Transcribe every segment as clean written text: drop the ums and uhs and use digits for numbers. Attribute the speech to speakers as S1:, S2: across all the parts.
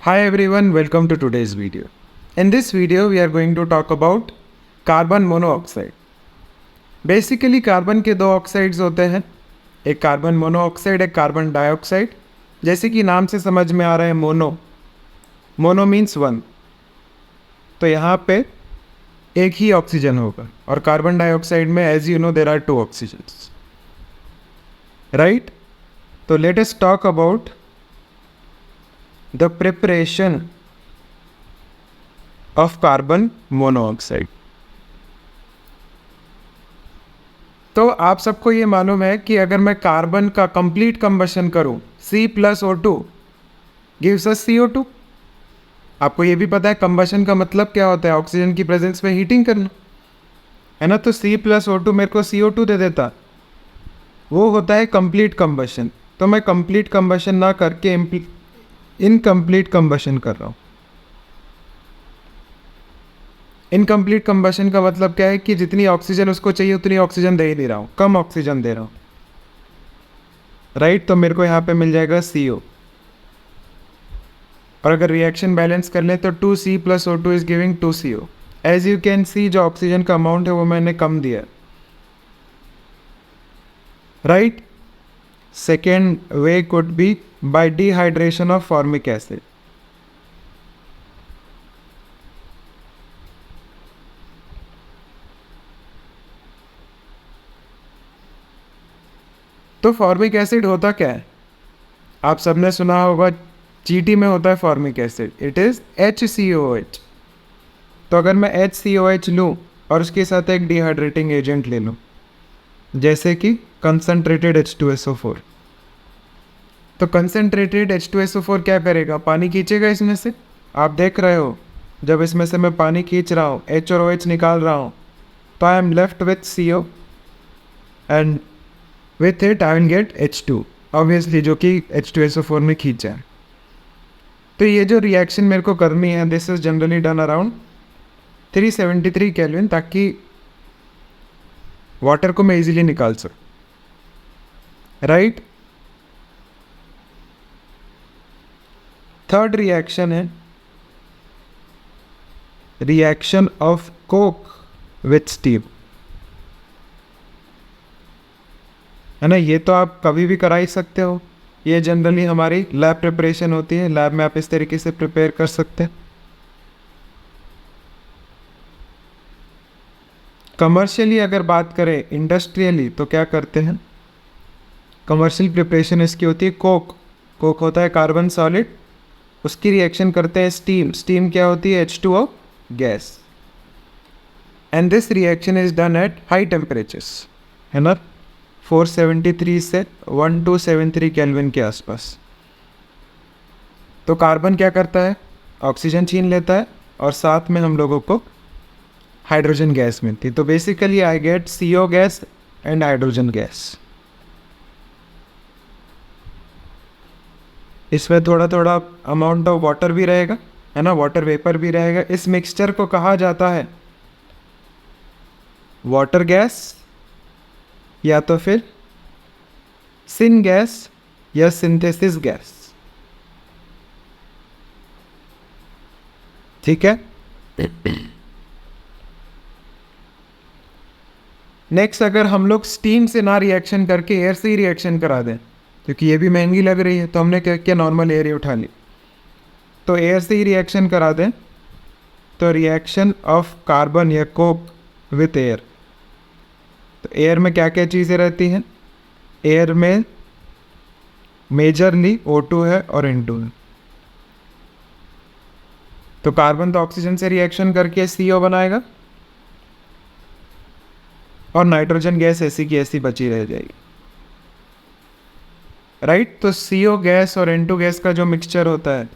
S1: Hi everyone, welcome to today's video. In this video, we are going to talk about carbon monoxide. Basically carbon के दो oxides होते हैं, एक carbon monoxide, एक carbon dioxide. जैसे कि नाम से समझ में आ रहा है मोनो मीन्स वन, तो यहाँ पे एक ही ऑक्सीजन होगा. और कार्बन डाइऑक्साइड में as you know there are two oxygens, right. तो let us talk about the preparation of carbon monoxide. तो आप सबको ये मालूम है कि अगर मैं कार्बन का कंप्लीट कंबशन करूं, C+O2 गिव्स अस CO2. आपको ये भी पता है कंबशन का मतलब क्या होता है, ऑक्सीजन की प्रेजेंस में हीटिंग करना, है ना. तो C+O2 मेरे को CO2 दे देता, वो होता है कंप्लीट कंबशन. तो मैं कंप्लीट कंबशन ना करके इनकम्प्लीट कंबशन कर रहा हूँ. इनकम्प्लीट कंबशन का मतलब क्या है कि जितनी ऑक्सीजन उसको चाहिए उतनी ऑक्सीजन दे ही नहीं रहा हूँ, कम ऑक्सीजन दे रहा हूँ, राइट. तो मेरे को यहाँ पे मिल जाएगा CO. और अगर रिएक्शन बैलेंस कर लें तो 2C+O2 is giving 2CO. As you can see जो ऑक्सीजन का अमाउंट है वो मैंने कम दिया, right. Second way could be by dehydration of formic acid. तो फॉर्मिक एसिड होता क्या है, आप सबने सुना होगा चीटी में होता है formic acid, it is HCOH. तो अगर मैं HCOH लूँ और उसके साथ एक डिहाइड्रेटिंग एजेंट ले लूँ जैसे कि कंसनट्रेटेड H2SO4, तो कंसनट्रेटेड H2SO4 क्या करेगा, पानी खींचेगा इसमें से. आप देख रहे हो जब इसमें से मैं पानी खींच रहा हूँ, H और OH निकाल रहा हूँ, तो I am left with CO and with it I will get H2 obviously, जो कि H2SO4 में खींचा है. तो ये जो रिएक्शन मेरे को करनी है, this is generally done around 373 kelvin, ताकि वाटर को मैं इजीली निकाल सकूँ, राइट. थर्ड रिएक्शन है reaction of Coke with steam, है ना. ये तो आप कभी भी करा ही सकते हो, ये जनरली हमारी लैब प्रिपरेशन होती है, लैब में आप इस तरीके से प्रिपेयर कर सकते हैं. कमर्शियली अगर बात करें, इंडस्ट्रियली तो क्या करते हैं, कमर्शियल प्रिपरेशन इसकी होती है कोक होता है कार्बन सॉलिड, उसकी रिएक्शन करते हैं स्टीम क्या होती है, H2O gas. And this reaction is done at high temperatures, है ना, 473 से 1273 केल्विन के आसपास. तो कार्बन क्या करता है, ऑक्सीजन छीन लेता है और साथ में हम लोगों को हाइड्रोजन गैस मिलती है. तो basically I get CO gas and hydrogen gas. इसमें थोड़ा थोड़ा अमाउंट ऑफ वाटर भी रहेगा, है ना, वाटर वेपर भी रहेगा. इस मिक्सचर को कहा जाता है वाटर गैस या तो फिर सिन गैस या सिंथेसिस गैस, ठीक है. नेक्स्ट, अगर हम लोग स्टीम से ना रिएक्शन करके एयर से ही रिएक्शन करा दें, क्योंकि ये भी महंगी लग रही है, तो हमने क्या किया, नॉर्मल एयर ही उठा ली. तो एयर से ही रिएक्शन करा दें, तो रिएक्शन ऑफ कार्बन या कोक विथ एयर. तो एयर में क्या क्या चीज़ें रहती हैं, एयर में मेजरली O2 है और N2 है. तो कार्बन तो ऑक्सीजन से रिएक्शन करके CO बनाएगा और नाइट्रोजन गैस ऐसी की ऐसी बची रह जाएगी, राइट. तो CO गैस और N2 गैस का जो मिक्सचर होता है,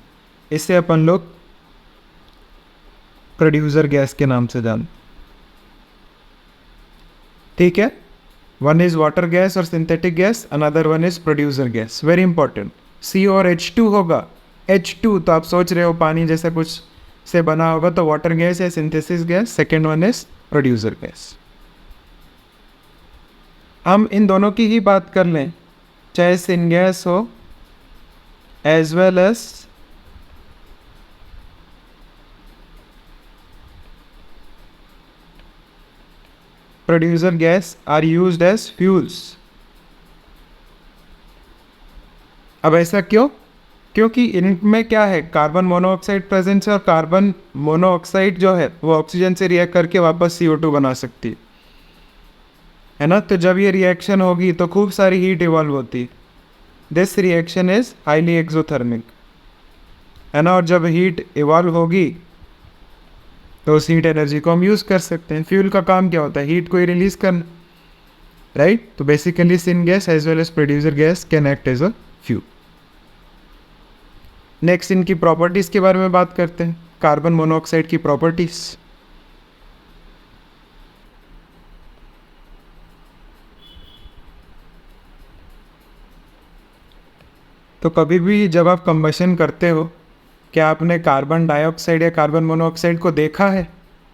S1: इसे अपन लोग प्रोड्यूसर गैस के नाम से जानते, ठीक है. वन इज वाटर गैस और synthetic gas, another one is producer gas. Very important. CO और H2 होगा, H2 तो आप सोच रहे हो पानी जैसा कुछ से बना होगा, तो वाटर गैस है, synthesis gas. Second one is producer gas. हम इन दोनों की ही बात कर लें, चाहे सिन गैस हो as well as producer gas are used as fuels. अब ऐसा क्यों? क्योंकि इनमें क्या है, कार्बन मोनोऑक्साइड प्रेजेंस है, और कार्बन मोनोऑक्साइड जो है वो ऑक्सीजन से रिएक्ट करके वापस CO2 बना सकती है ना। तो जब ये रिएक्शन होगी तो खूब सारी हीट इवॉल्व होती। This reaction is highly exothermic, है ना। और जब हीट इवॉल्व होगी तो उस हीट एनर्जी को हम यूज़ कर सकते हैं। फ्यूल का काम क्या होता है? हीट को ही रिलीज करना, राइट। तो basically syn gas as well as producer gas can act as a fuel. Next इनकी प्रॉपर्टीज़ के बारे में बात करते हैं, कार्बन मोनोऑक्साइड की प्रॉपर्टीज़। तो कभी भी जब आप कंबशन करते हो, क्या आपने कार्बन डाइऑक्साइड या कार्बन मोनोऑक्साइड को देखा है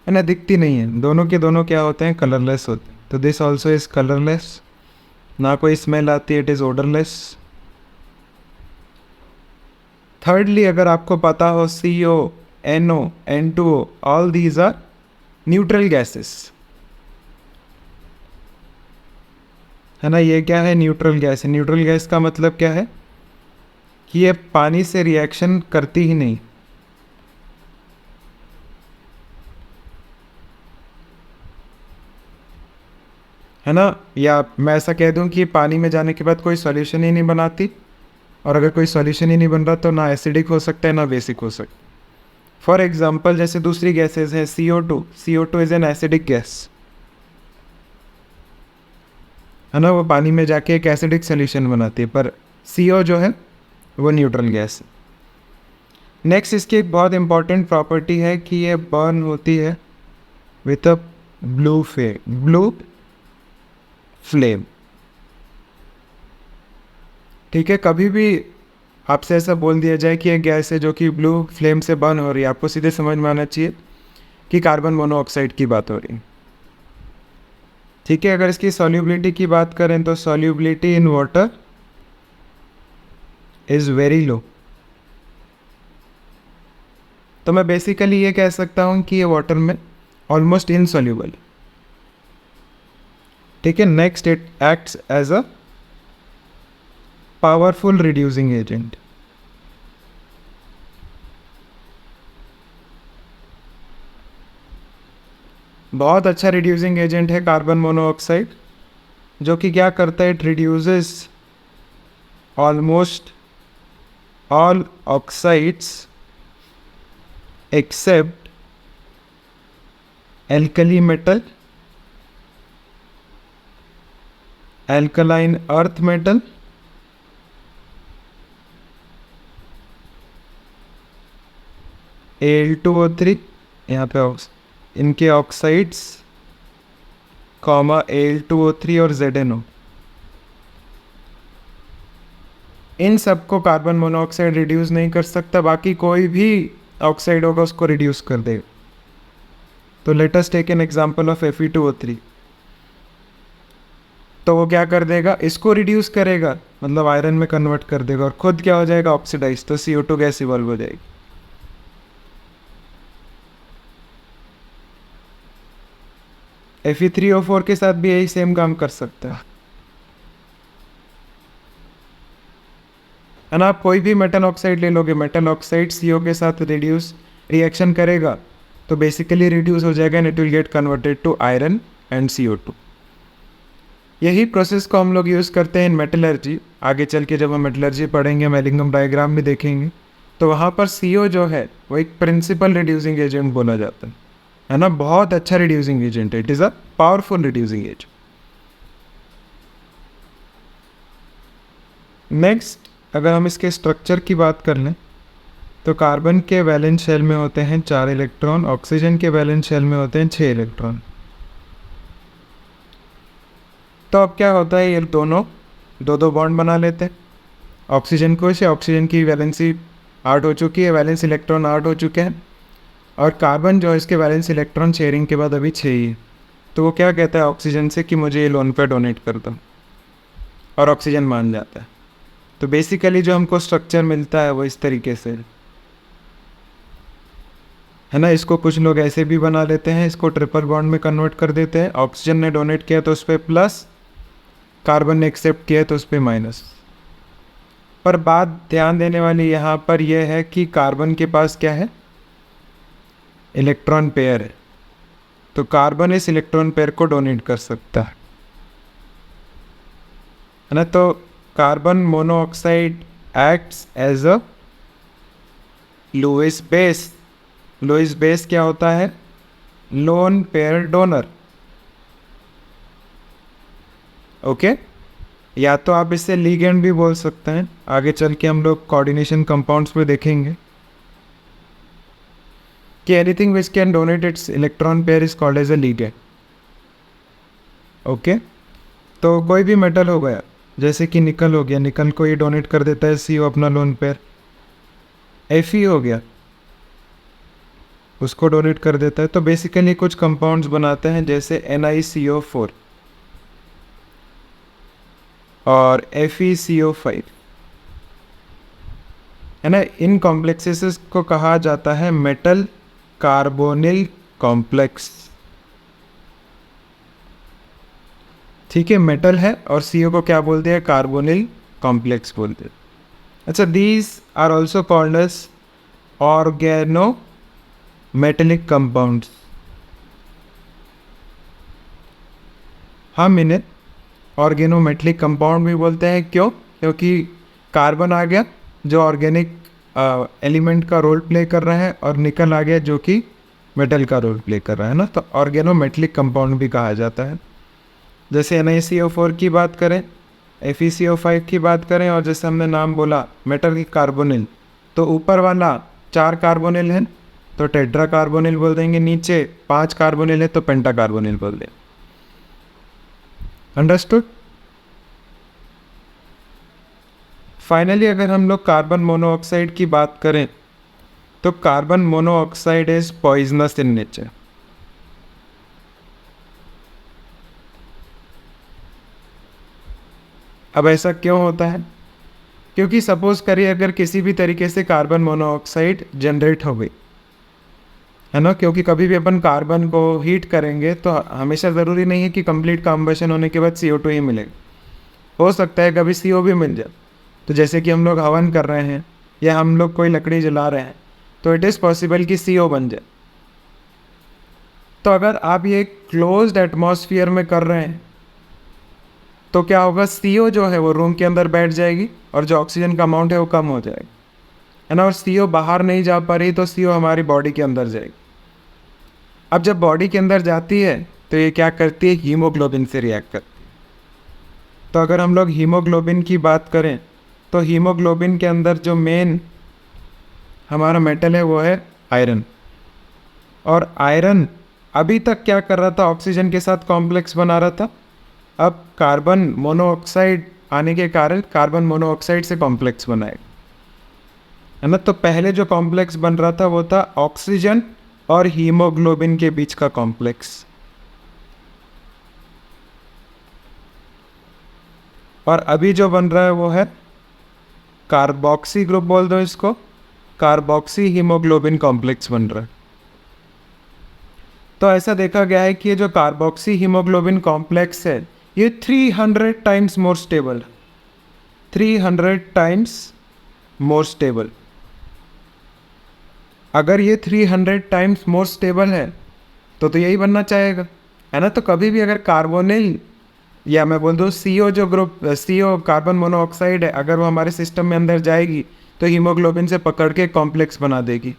S1: ना? दिखती नहीं है। दोनों के दोनों क्या होते हैं? कलरलेस होते हैं। तो दिस ऑल्सो इज कलरलेस, ना कोई स्मेल आती है, इट इज़ ओडरलेस। थर्डली, अगर आपको पता हो, CO, NO, N2O, all these are neutral gases, है ना। ये क्या है? न्यूट्रल गैस है। न्यूट्रल गैस का मतलब क्या है कि ये पानी से रिएक्शन करती ही नहीं, है ना। या मैं ऐसा कह दूं कि पानी में जाने के बाद कोई सॉल्यूशन ही नहीं बनाती, और अगर कोई सॉल्यूशन ही नहीं बन रहा तो ना एसिडिक हो सकता है ना बेसिक हो सकता है। फॉर एग्जाम्पल, जैसे दूसरी गैसेज है CO2, CO2 is an acidic gas, है ना। वो पानी में जाके एक एसिडिक सोल्यूशन बनाती है, पर CO जो है वो न्यूट्रल गैस है। नेक्स्ट, इसकी एक बहुत इंपॉर्टेंट प्रॉपर्टी है कि ये बर्न होती है विथ अ ब्लू फ्लेम। ठीक है, कभी भी आपसे ऐसा बोल दिया जाए कि एक गैस है जो कि ब्लू फ्लेम से बर्न हो रही है, आपको सीधे समझ में आना चाहिए कि कार्बन मोनोऑक्साइड की बात हो रही है। ठीक है, अगर इसकी सॉल्युबिलिटी की बात करें तो solubility in water is very low. तो मैं बेसिकली ये कह सकता हूँ कि ये वाटर में ऑलमोस्ट इनसॉल्युबल। ठीक है, next, it acts as a powerful reducing agent. बहुत अच्छा रिड्यूसिंग एजेंट है कार्बन मोनोऑक्साइड, जो कि क्या करता है? It reduces almost all oxides except alkali metal, alkaline earth metal, Al2O3, यहाँ पे इनके ऑक्साइड्स, Al2O3 और ZNO, इन सब को कार्बन मोनोऑक्साइड रिड्यूस नहीं कर सकता। बाकी कोई भी ऑक्साइड होगा उसको रिड्यूस कर देगा। तो let us take an example of Fe2O3। तो वो क्या कर देगा? इसको रिड्यूस करेगा, मतलब आयरन में कन्वर्ट कर देगा, और खुद क्या हो जाएगा? ऑक्सीडाइज। तो CO2 गैस इवॉल्व हो जाएगी। Fe3O4 के साथ भी यही सेम काम कर सकता है ना। आप कोई भी मेटल ऑक्साइड ले लोगे, मेटल ऑक्साइड CO के साथ रिएक्शन करेगा तो बेसिकली रिड्यूस हो जाएगा and it will get converted to iron and CO2। यही प्रोसेस को हम लोग यूज़ करते हैं इन मेटलर्जी। आगे चल के जब हम मेटलर्जी पढ़ेंगे, मेलिंगम डायग्राम भी देखेंगे, तो वहाँ पर CO जो है वो एक प्रिंसिपल रिड्यूसिंग एजेंट बोला जाता है ना। बहुत अच्छा रिड्यूसिंग एजेंट है, it is a powerful reducing agent. Next, अगर हम इसके स्ट्रक्चर की बात कर लें तो कार्बन के वैलेंस शेल में होते हैं 4 इलेक्ट्रॉन, ऑक्सीजन के वैलेंस शेल में होते हैं 6 इलेक्ट्रॉन। तो अब क्या होता है, ये दोनों दो बॉन्ड बना लेते हैं। ऑक्सीजन को से, ऑक्सीजन की वैलेंसी 8 हो चुकी है, वैलेंस इलेक्ट्रॉन 8 हो चुके हैं, और कार्बन जो है इसके वैलेंस इलेक्ट्रॉन शेयरिंग के बाद अभी 6 ही है। तो वो क्या कहता है ऑक्सीजन से कि मुझे ये लोन पे डोनेट कर दो, और ऑक्सीजन मान जाता है। तो बेसिकली जो हमको स्ट्रक्चर मिलता है वो इस तरीके से। है ना। इसको कुछ लोग ऐसे भी बना लेते हैं, इसको ट्रिपल बॉन्ड में कन्वर्ट कर देते हैं। ऑक्सीजन ने डोनेट किया तो उस पर प्लस, कार्बन ने एक्सेप्ट किया तो उस पर माइनस। पर बात ध्यान देने वाली यहाँ पर यह है कि कार्बन के पास क्या है, इलेक्ट्रॉन पेयर है, तो कार्बन इस इलेक्ट्रॉन पेयर को डोनेट कर सकता है ना। तो carbon monoxide acts as a Lewis base. Lewis base क्या होता है, लोन पेयर डोनर। ओके, या तो आप इसे लिगेंड भी बोल सकते हैं, आगे चल के हम लोग कोऑर्डिनेशन कंपाउंड्स में देखेंगे कि anything which can donate its electron pair is called as a ligand. Okay, तो कोई भी मेटल हो गया, जैसे कि निकल हो गया, निकल को ये डोनेट कर देता है CO अपना लोन पेयर। Fe हो गया, उसको डोनेट कर देता है। तो बेसिकली कुछ कंपाउंड्स बनाते हैं जैसे NiCO4 और FeCO5, है ना। इन कॉम्प्लेक्सेस को कहा जाता है मेटल कार्बोनिल कॉम्प्लेक्स। ठीक है, मेटल है और CO को क्या बोलते हैं, कार्बोनिल कॉम्प्लेक्स बोलते हैं। अच्छा, these are also called as organometallic compounds. हम इन्हें ऑर्गेनोमेटेलिक कंपाउंड भी बोलते हैं। क्यों? क्योंकि कार्बन आ गया जो ऑर्गेनिक एलिमेंट का रोल प्ले कर रहा है, और निकल आ गया जो कि मेटल का रोल प्ले कर रहा है ना, तो ऑर्गेनोमेटेलिक कंपाउंड भी कहा जाता है। जैसे NiCO4 की बात करें, FeCO5 की बात करें, और जैसे हमने नाम बोला मेटल की कार्बोनिल, तो ऊपर वाला 4 कार्बोनिल है तो टेट्रा कार्बोनिल बोल देंगे, नीचे 5 कार्बोनिल है तो पेंटा कार्बोनिल बोल देंगे। अंडरस्टूड? फाइनली अगर हम लोग कार्बन मोनोऑक्साइड की बात करें तो carbon monoxide is poisonous in nature. अब ऐसा क्यों होता है? क्योंकि सपोज करिए अगर किसी भी तरीके से कार्बन मोनोऑक्साइड जनरेट हो गई, है ना, क्योंकि कभी भी अपन कार्बन को हीट करेंगे तो हमेशा ज़रूरी नहीं है कि कंप्लीट कम्बशन होने के बाद CO2 ही मिलेगा, हो सकता है कभी CO भी मिल जाए। तो जैसे कि हम लोग हवन कर रहे हैं या हम लोग कोई लकड़ी जला रहे हैं तो इट इज़ पॉसिबल कि CO बन जाए। तो अगर आप ये क्लोज्ड एटमॉस्फेयर में कर रहे हैं तो क्या होगा, CO जो है वो रूम के अंदर बैठ जाएगी और जो ऑक्सीजन का अमाउंट है वो कम हो जाएगा, है ना। और CO बाहर नहीं जा पा रही तो CO हमारी बॉडी के अंदर जाएगी। अब जब बॉडी के अंदर जाती है तो ये क्या करती है, हीमोग्लोबिन से रिएक्ट करती है। तो अगर हम लोग हीमोग्लोबिन की बात करें तो हीमोग्लोबिन के अंदर जो मेन हमारा मेटल है वो है आयरन। और आयरन अभी तक क्या कर रहा था, ऑक्सीजन के साथ कॉम्प्लेक्स बना रहा था। अब कार्बन मोनोऑक्साइड आने के कारण कार्बन मोनोऑक्साइड से कॉम्प्लेक्स बनाएगा, है ना। तो पहले जो कॉम्प्लेक्स बन रहा था वो था ऑक्सीजन और हीमोग्लोबिन के बीच का कॉम्प्लेक्स, और अभी जो बन रहा है वो है कार्बोक्सी ग्रुप बोल दो इसको, कार्बोक्सी हीमोग्लोबिन कॉम्प्लेक्स बन रहा है। तो ऐसा देखा गया है कि ये जो कार्बोक्सी हीमोग्लोबिन कॉम्प्लेक्स है ये 300 times more stable, 300 times more stable. अगर ये 300 टाइम्स मोर स्टेबल है तो यही बनना चाहेगा, है ना। तो कभी भी अगर कार्बोनिल या मैं बोल दूँ CO जो ग्रुप CO कार्बन मोनोऑक्साइड है, अगर वो हमारे सिस्टम में अंदर जाएगी तो हीमोग्लोबिन से पकड़ के कॉम्प्लेक्स बना देगी।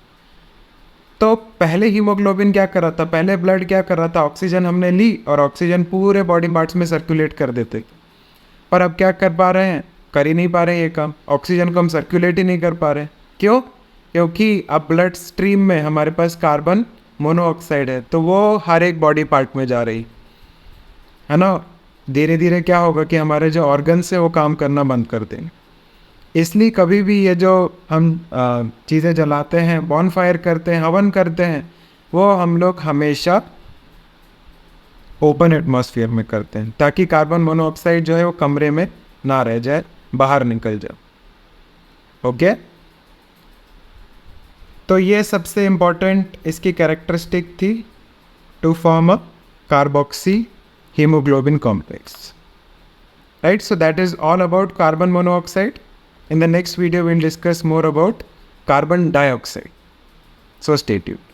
S1: तो पहले हीमोग्लोबिन क्या कर रहा था, पहले ब्लड क्या कर रहा था, ऑक्सीजन हमने ली और ऑक्सीजन पूरे बॉडी पार्ट्स में सर्कुलेट कर देते। पर अब क्या कर पा रहे हैं, कर ही नहीं पा रहे ये काम, ऑक्सीजन को हम सर्कुलेट ही नहीं कर पा रहे। क्यों? क्योंकि अब ब्लड स्ट्रीम में हमारे पास कार्बन मोनोऑक्साइड है तो वो हर एक बॉडी पार्ट में जा रही, है ना। धीरे धीरे क्या होगा कि हमारे जो ऑर्गन्स है वो काम करना बंद कर देंगे। इसलिए कभी भी ये जो हम चीज़ें जलाते हैं, बॉनफायर करते हैं, हवन करते हैं, वो हम लोग हमेशा ओपन एटमॉस्फेयर में करते हैं ताकि कार्बन मोनोऑक्साइड जो है वो कमरे में ना रह जाए, बाहर निकल जाए। ओके, तो ये सबसे इम्पॉर्टेंट इसकी कैरेक्टरिस्टिक थी to form a carboxy hemoglobin complex. Right, so that is all about carbon monoxide. In the next video, we'll discuss more about carbon dioxide. So stay tuned.